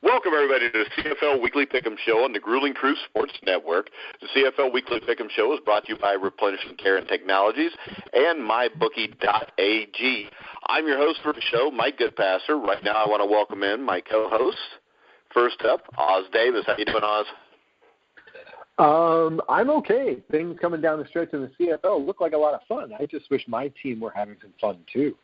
Welcome, everybody, to the CFL Weekly Pick'em Show on the Grueling Truth Sports Network. The CFL Weekly Pick'em Show is brought to you by Replenishment Care and Technologies and MyBookie.ag. I'm your host for the show, Mike Goodpasser. Right now, I want to welcome in my co-host. First up, Oz Davis. How you doing, Oz? I'm okay. Things coming down the stretch in the CFL look like a lot of fun. I just wish my team were having some fun, too.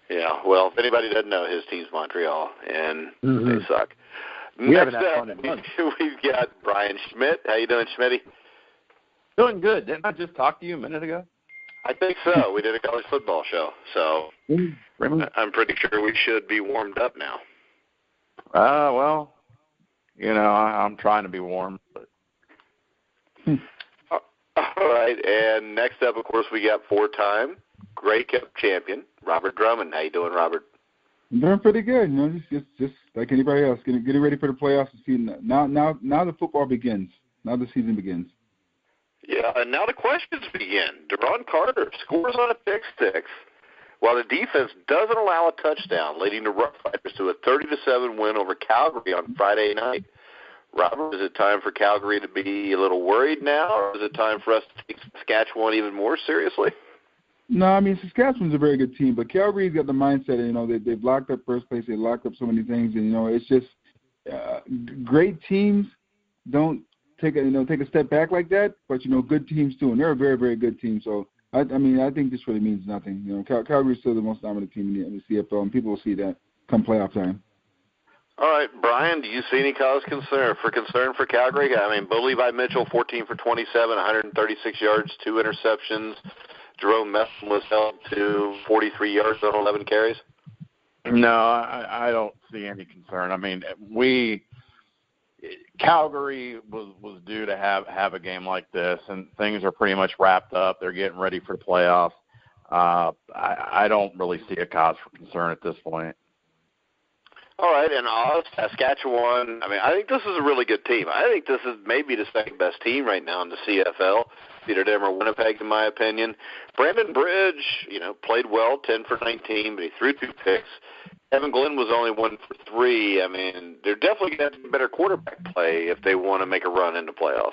Yeah, well, if anybody doesn't know, his team's Montreal, and they suck. We haven't had fun in months. We've got Brian Schmidt. How you doing, Schmitty? Doing good. Didn't I just talk to you a minute ago? I think so. We did a college football show, so I'm pretty sure we should be warmed up now. Well, I'm trying to be warm. But. All right, and next up, of course, we got four-time Grey Cup champion, Robert Drummond. How you doing, Robert? I'm doing pretty good. Just like anybody else, getting ready for the playoffs. Now the football begins. Now the season begins. Yeah, and now the questions begin. Deron Carter scores on a pick six, while the defense doesn't allow a touchdown, leading the Rough Riders to a 30-7 win over Calgary on Friday night. Robert, is it time for Calgary to be a little worried now, or is it time for us to take Saskatchewan even more seriously? No, I mean, Saskatchewan's a very good team, but Calgary's got the mindset, they've locked up first place, they've locked up so many things, and, it's just great teams don't take a step back like that, but, good teams do, and they're a very, very good team. So, I think this really means nothing. Calgary's still the most dominant team in the CFL, and people will see that come playoff time. All right, Brian, do you see any cause for concern for Calgary? Bully by Mitchell, 14 for 27, 136 yards, 2 interceptions. Jerome Messon was held to 43 yards on 11 carries? No, I don't see any concern. Calgary was due to have a game like this, and things are pretty much wrapped up. They're getting ready for the playoffs. I don't really see a cause for concern at this point. All right, and Oz, Saskatchewan, I think this is a really good team. I think this is maybe the second best team right now in the CFL. Either them or Winnipeg, in my opinion. Brandon Bridge, played well, 10 for 19, but he threw 2 picks. Evan Glenn was only 1 for 3. They're definitely going to have better quarterback play if they want to make a run into playoffs.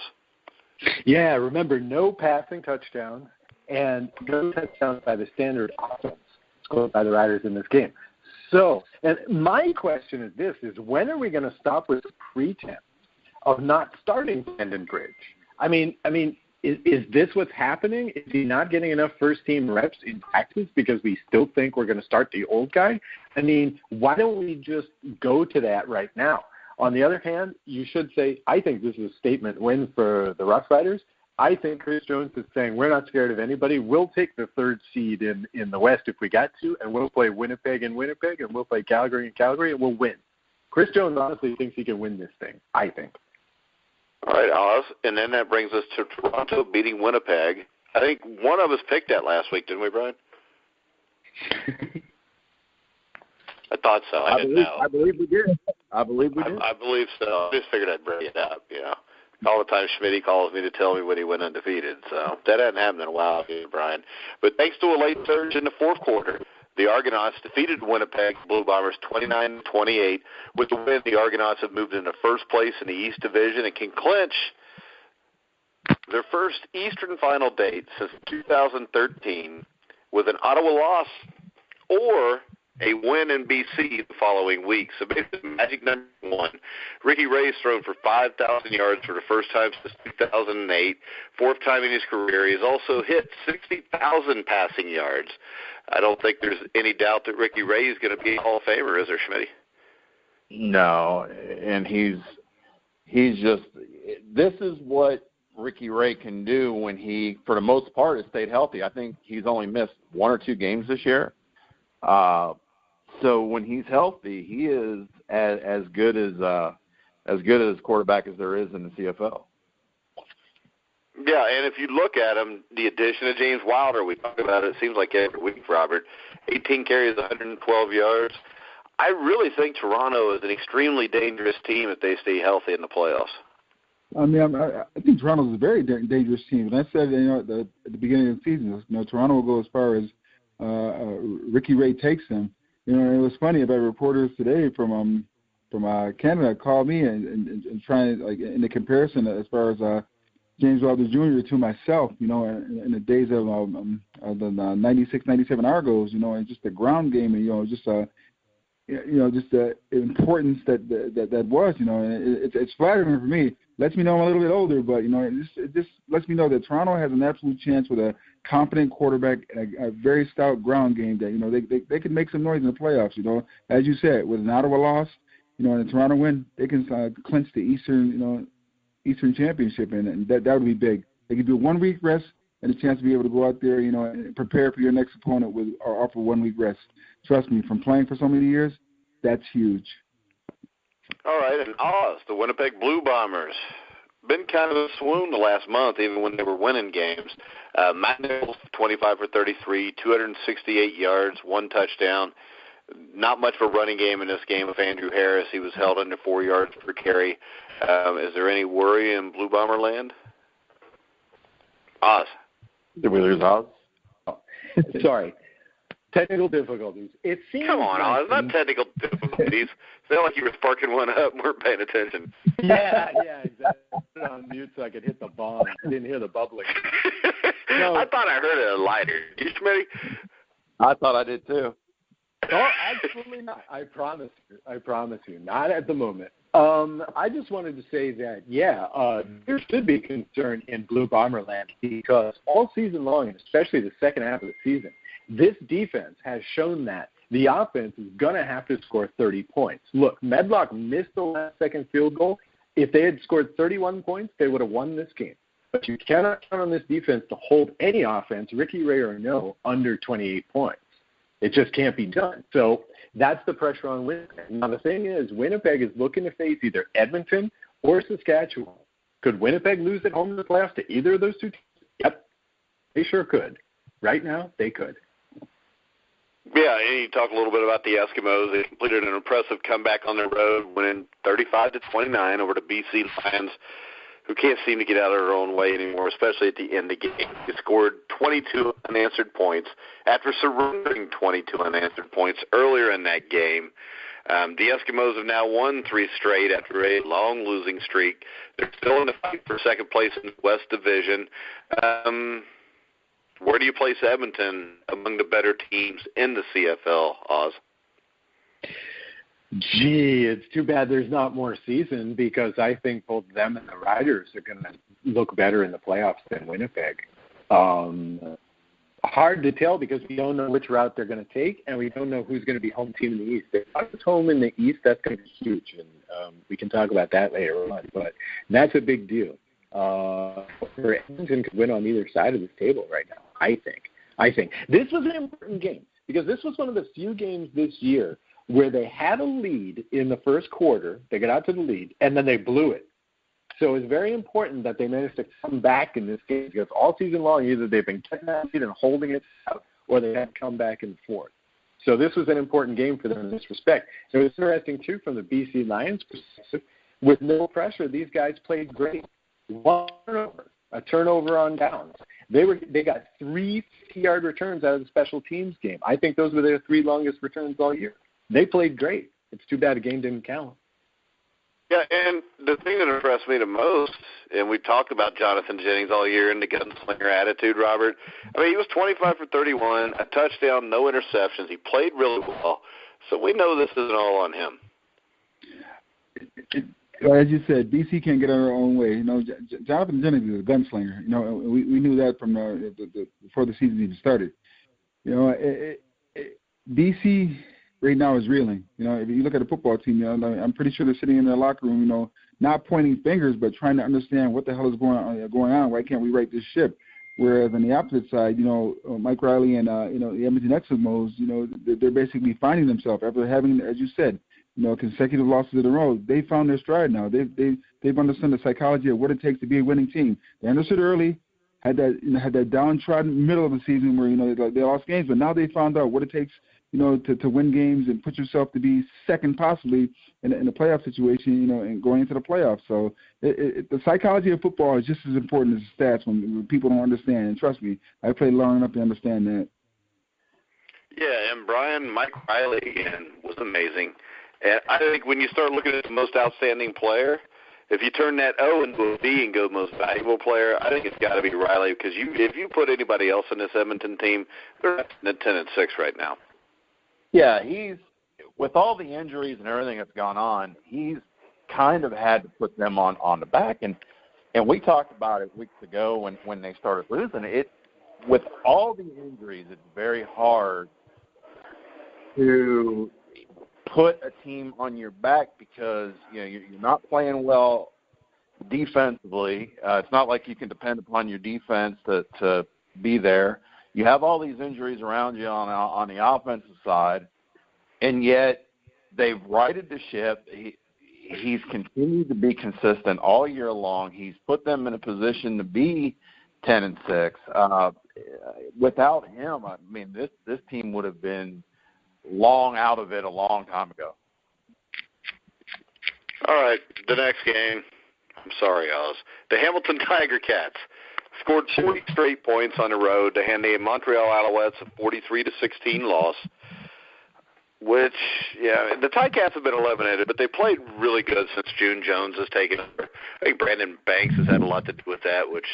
Yeah, remember, no passing touchdowns and no touchdowns by the standard offense scored by the Riders in this game. So, and my question is when are we going to stop with the pretense of not starting Brandon Bridge? Is this what's happening? Is he not getting enough first-team reps in practice because we still think we're going to start the old guy? Why don't we just go to that right now? On the other hand, you should say, I think this is a statement win for the Rough Riders. I think Chris Jones is saying we're not scared of anybody. We'll take the 3rd seed in the West if we got to, and we'll play Winnipeg and Winnipeg, and we'll play Calgary and Calgary, and we'll win. Chris Jones honestly thinks he can win this thing, I think. All right, Oz, and then that brings us to Toronto beating Winnipeg. I think one of us picked that last week, didn't we, Brian? I thought so. I didn't know. I believe we did. I believe so. I just figured I'd bring it up, All the time Schmitty calls me to tell me when he went undefeated, so that hadn't happened in a while, Brian. But thanks to a late surge in the fourth quarter, the Argonauts defeated Winnipeg Blue Bombers 29-28. With the win, the Argonauts have moved into first place in the East Division and can clinch their first Eastern final date since 2013 with an Ottawa loss or a win in BC the following week. So basically, magic number 1. Ricky Ray's thrown for 5,000 yards for the first time since 2008, 4th time in his career. He's also hit 60,000 passing yards. I don't think there's any doubt that Ricky Ray is going to be a Hall of Famer, is there, Schmitty? No, and he's just – this is what Ricky Ray can do when he, for the most part, has stayed healthy. I think he's only missed 1 or 2 games this year. So when he's healthy, he is as good as quarterback as there is in the CFL. Yeah, and if you look at him, the addition of James Wilder, we talk about it seems like every week, Robert, 18 carries, 112 yards. I really think Toronto is an extremely dangerous team if they stay healthy in the playoffs. I think Toronto is a very dangerous team. And I said, at the beginning of the season, Toronto will go as far as Ricky Ray takes them. It was funny about reporters today from Canada called me and trying like in the comparison as far as James Wilder Jr. to myself, you know, in the days of the 96, 97 Argos, you know, and just the ground game, and you know, just just the importance that was, you know, and it's flattering for me. Lets me know I'm a little bit older, but you know, it just lets me know that Toronto has an absolute chance with a competent quarterback and a very stout ground game that, you know, they can make some noise in the playoffs. You know, as you said, with an Ottawa loss, you know, and a Toronto win, they can clinch the Eastern Championship, and that would be big. They could do 1 week rest and a chance to be able to go out there, you know, and prepare for your next opponent with or offer 1 week rest. Trust me, from playing for so many years, that's huge. All right, and Oz, the Winnipeg Blue Bombers, been kind of a swoon the last month, even when they were winning games. Matt Nichols, 25 for 33, 268 yards, 1 touchdown. Not much of a running game in this game with Andrew Harris. He was held under 4 yards per carry. Is there any worry in Blue Bomber land? Oz. Did we lose Oz? Oh, sorry. Technical difficulties. It seems Come on, Oz. Not technical difficulties. Sound like you were sparking one up and weren't paying attention. Yeah, exactly. I put it on mute so I could hit the bomb. I didn't hear the bubbling. No. I thought I heard a lighter. You, Schmitty? I thought I did too. Oh, absolutely not. I promise you. Not at the moment. I just wanted to say that, there should be concern in Blue Bomberland because all season long, and especially the second half of the season, this defense has shown that the offense is going to have to score 30 points. Look, Medlock missed the last-second field goal. If they had scored 31 points, they would have won this game. But you cannot count on this defense to hold any offense, Ricky Ray or no, under 28 points. It just can't be done. So that's the pressure on Winnipeg. Now, the thing is, Winnipeg is looking to face either Edmonton or Saskatchewan. Could Winnipeg lose at home in the playoffs to either of those two teams? Yep, they sure could. Right now, they could. Yeah, and you talk a little bit about the Eskimos. They completed an impressive comeback on the road, winning 35-29 over the BC Lions, who can't seem to get out of their own way anymore, especially at the end of the game. They scored 22 unanswered points after surrendering 22 unanswered points earlier in that game. The Eskimos have now won 3 straight after a long losing streak. They're still in the fight for second place in the West Division. Where do you place Edmonton among the better teams in the CFL, Oz? Gee, it's too bad there's not more season because I think both them and the Riders are going to look better in the playoffs than Winnipeg. Hard to tell because we don't know which route they're going to take, and we don't know who's going to be home team in the East. If it's home in the East, that's going to be huge, and we can talk about that later on. But that's a big deal. Edmonton could win on either side of this table right now, I think. This was an important game because this was one of the few games this year where they had a lead in the first quarter, they got out to the lead, and then they blew it. So it's very important that they managed to come back in this game because all season long either they've been getting that lead and holding it out or they had to come back in the fourth. So this was an important game for them in this respect. So it's interesting, too, from the BC Lions perspective. With no pressure, these guys played great. 1 turnover, a turnover on downs. They got 3 50-yard returns out of the special teams game. I think those were their 3 longest returns all year. They played great. It's too bad the game didn't count. Yeah, and the thing that impressed me the most, and we talked about Jonathan Jennings all year and the gunslinger attitude, Robert. I mean, he was 25 for 31, a touchdown, no interceptions. He played really well. So we know this isn't all on him. As you said, BC can't get out of their own way. You know, Jonathan Jennings is a gunslinger. You know, we knew that from before the season even started. You know, BC right now is reeling. You know, if you look at the football team, you know, I'm pretty sure they're sitting in their locker room, you know, not pointing fingers, but trying to understand what the hell is going on. Why can't we right this ship? Whereas on the opposite side, you know, Mike Riley and the Edmonton Eskimos, you know, they're basically finding themselves after having, as you said, you know, consecutive losses in a row. They found their stride now. They've understood the psychology of what it takes to be a winning team. They understood early, had that downtrodden middle of the season where, you know, they lost games, but now they found out what it takes, you know, to win games and put yourself to be second possibly in a playoff situation, you know, and going into the playoffs. So the psychology of football is just as important as the stats when people don't understand. And trust me, I played long enough to understand that. Yeah, and Brian, Mike Riley again was amazing. And I think when you start looking at the most outstanding player, if you turn that O into a B and go most valuable player, I think it's got to be Riley, because if you put anybody else in this Edmonton team, they're at 10-6 right now. Yeah, he's with all the injuries and everything that's gone on, he's kind of had to put them on the back. And we talked about it weeks ago when they started losing it. With all the injuries, it's very hard to put a team on your back because you're not playing well defensively. It's not like you can depend upon your defense to be there. You have all these injuries around you on the offensive side, and yet they've righted the ship. He's continued to be consistent all year long. He's put them in a position to be 10-6. Without him, I mean, this team would have been long out of it a long time ago. All right, the next game. I'm sorry, Oz. The Hamilton Tiger Cats scored 40 straight points on the road to hand the Montreal Alouettes a 43-16 loss. Which, the Ticats have been eliminated, but they played really good since June Jones has taken over. I think Brandon Banks has had a lot to do with that, which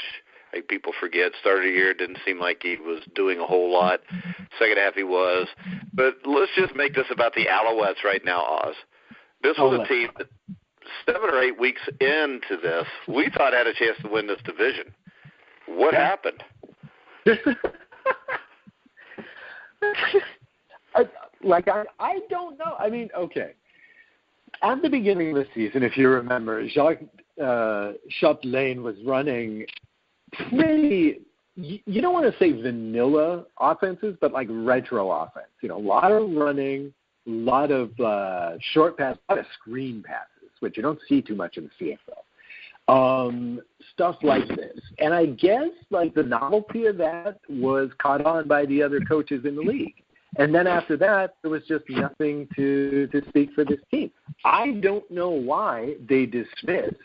I think people forget. Started the year, didn't seem like he was doing a whole lot. Second half he was. But let's just make this about the Alouettes right now, Oz. This was a team that 7 or 8 weeks into this, we thought had a chance to win this division. What happened? I don't know. I mean, okay. At the beginning of the season, if you remember, Jacques Chapelain was running pretty, you don't want to say vanilla offenses, but like retro offense. A lot of running, a lot of short passes, a lot of screen passes, which you don't see too much in the CFL. Stuff like this. And I guess the novelty of that was caught on by the other coaches in the league. And then after that, there was just nothing to speak for this team. I don't know why they dismissed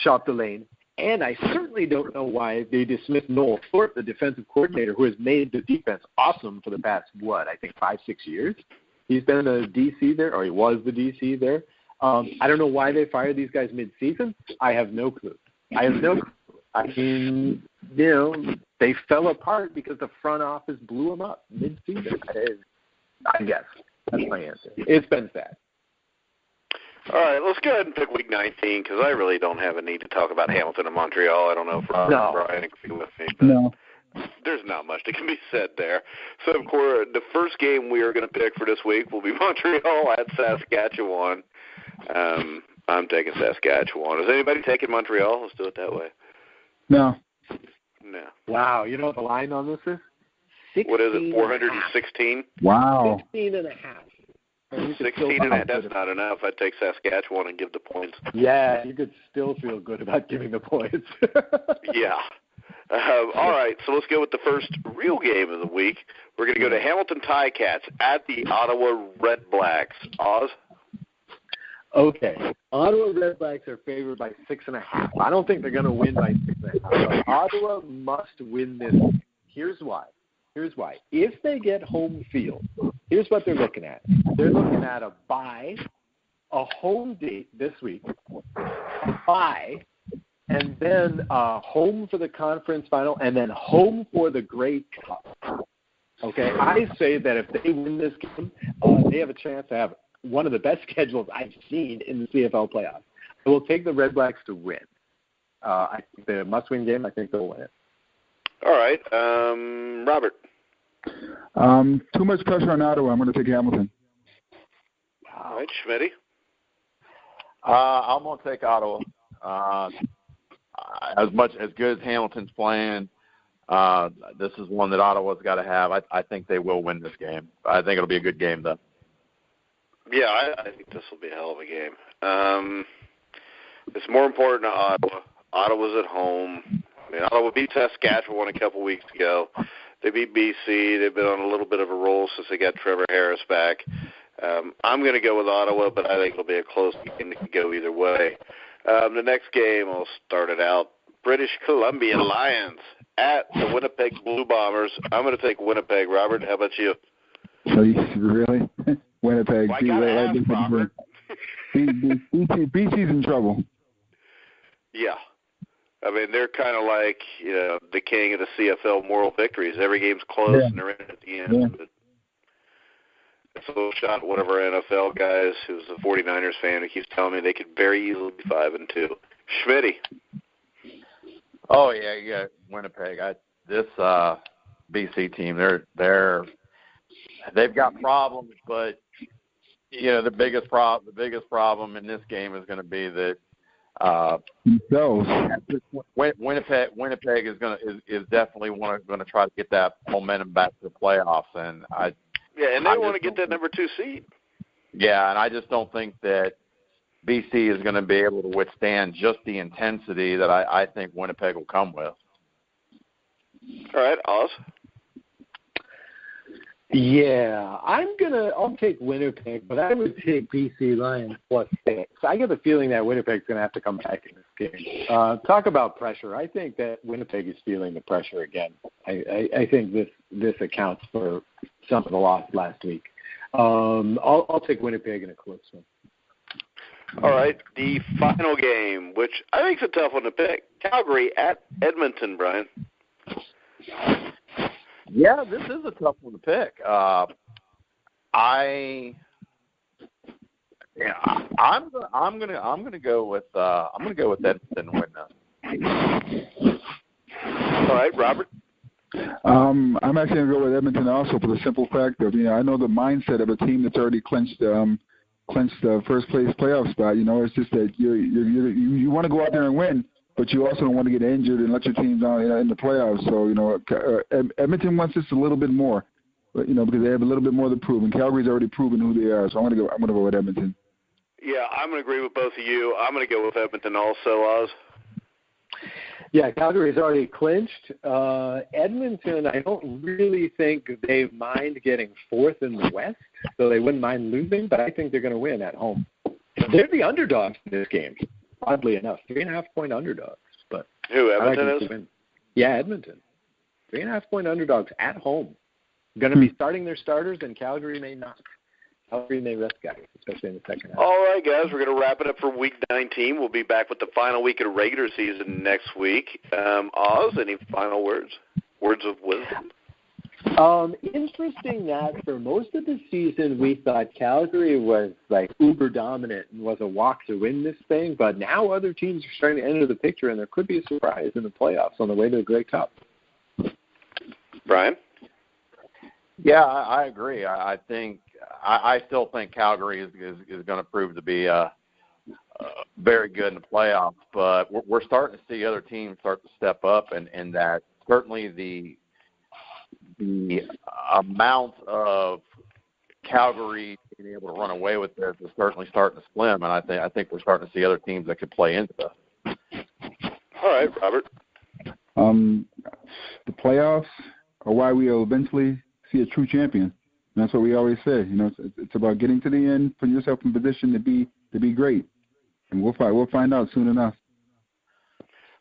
Chapelain, and I certainly don't know why they dismissed Noel Thorpe, the defensive coordinator, who has made the defense awesome for the past, 5-6 years. He's been the DC there, or he was the DC there. I don't know why they fired these guys mid-season. I have no clue. I mean, they fell apart because the front office blew them up mid-season. I guess. That's my answer. It's been sad. All right, let's go ahead and pick Week 19 because I really don't have a need to talk about Hamilton and Montreal. I don't know if Robert and Brian agree with me, but there's not much that can be said there. So, of course, the first game we are going to pick for this week will be Montreal at Saskatchewan. I'm taking Saskatchewan. Is anybody taking Montreal? Let's do it that way. No. Wow, you know what the line on this is? 16. What is it, 416? Wow. 16.5. 16.5. That's not enough. I'd take Saskatchewan and give the points. Yeah, you could still feel good about giving the points. Yeah. All right, so let's go with the first real game of the week. We're going to go to Hamilton Ticats at the Ottawa Red Blacks. Oz? Okay. Ottawa Red Blacks are favored by 6.5. I don't think they're going to win by 6.5. Ottawa must win this. Here's why. If they get home field, here's what they're looking at. They're looking at a bye, a home date this week, a bye, and then home for the conference final, and then home for the Grey Cup. Okay? I say that if they win this game, they have a chance to have one of the best schedules I've seen in the CFL playoffs. I will take the Red Blacks to win. I think they're a must-win game. I think they'll win it. All right. Robert? Too much pressure on Ottawa. I'm going to take Hamilton. All right. Schmitty? I'm going to take Ottawa. As good as Hamilton's playing, this is one that Ottawa's got to have. I think they will win this game. I think it'll be a good game, though. Yeah, I think this will be a hell of a game. It's more important to Ottawa. Ottawa's at home. I mean, Ottawa beat Saskatchewan a couple weeks ago. They beat BC. They've been on a little bit of a roll since they got Trevor Harris back. I'm going to go with Ottawa, but I think it'll be a close game that can go either way. The next game, I'll start it out. British Columbia Lions at the Winnipeg Blue Bombers. I'm going to take Winnipeg. Robert, how about you? So really? Winnipeg. Well, I got to ask, Robert. BC's in trouble. Yeah. I mean, they're kind of like, the king of the CFL moral victories. Every game's close, and they're in at the end. Yeah. But it's a little shot at one of our NFL guys who's a 49ers fan who keeps telling me they could very easily be 5-2. Schmitty. Oh yeah, Winnipeg. This BC team, they've got problems, but the biggest problem in this game is going to be that Winnipeg is definitely going to try to get that momentum back to the playoffs, and they want to get that number 2 seed. Yeah, and I just don't think that BC is going to be able to withstand just the intensity that I think Winnipeg will come with. All right, Oz. Yeah, I'll take Winnipeg, but I would take BC Lions +6. I get the feeling that Winnipeg's going to have to come back in this game. Talk about pressure. I think that Winnipeg is feeling the pressure again. I think this accounts for some of the loss last week. I'll take Winnipeg in a close one. All right, the final game, which I think is a tough one to pick. Calgary at Edmonton, Brian. Yeah, this is a tough one to pick. I'm gonna go with Edmonton win this. All right, Robert. I'm actually gonna go with Edmonton also for the simple fact of I know the mindset of a team that's already clinched the first place playoff spot. It's just that you want to go out there and win, but you also don't want to get injured and let your team down in the playoffs. So Edmonton wants this a little bit more, but because they have a little bit more to prove, and Calgary's already proven who they are. So I'm gonna go with Edmonton. Yeah, I'm gonna agree with both of you. I'm gonna go with Edmonton also, Oz. Yeah, Calgary's already clinched. Edmonton, I don't really think they mind getting 4th in the West, so they wouldn't mind losing, but I think they're going to win at home. They're the underdogs in this game, oddly enough. 3.5-point underdogs. But who, Edmonton is? Yeah, Edmonton. 3.5-point underdogs at home. Going to be starting their starters, and Calgary may not. Calgary may rest guys, especially in the second half. All right, guys, we're going to wrap it up for Week 19. We'll be back with the final week of the regular season next week. Oz, any final words? Words of wisdom? Interesting that for most of the season we thought Calgary was like uber dominant and was a walk to win this thing, but now other teams are starting to enter the picture, and there could be a surprise in the playoffs on the way to the Grey Cup. Brian? Yeah, I agree. I still think Calgary is going to prove to be very good in the playoffs, but we're starting to see other teams start to step up, and that certainly the amount of Calgary being able to run away with this is certainly starting to slim, and I think we're starting to see other teams that could play into this. All right, Robert. The playoffs are why we'll eventually see a true champion. And that's what we always say. It's about getting to the end, putting yourself in position to be great, and we'll find out soon enough.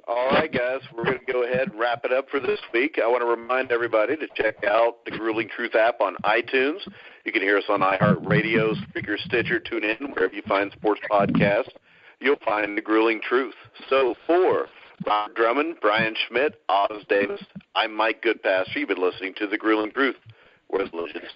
All right, guys, we're going to go ahead and wrap it up for this week. I want to remind everybody to check out the Grueling Truth app on iTunes. You can hear us on iHeartRadio, Spreaker, Stitcher, TuneIn, wherever you find sports podcasts. You'll find the Grueling Truth. So for Robert Drummond, Brian Schmidt, Oz Davis, I'm Mike Goodpasture. You've been listening to the Grueling Truth. Where's Legends?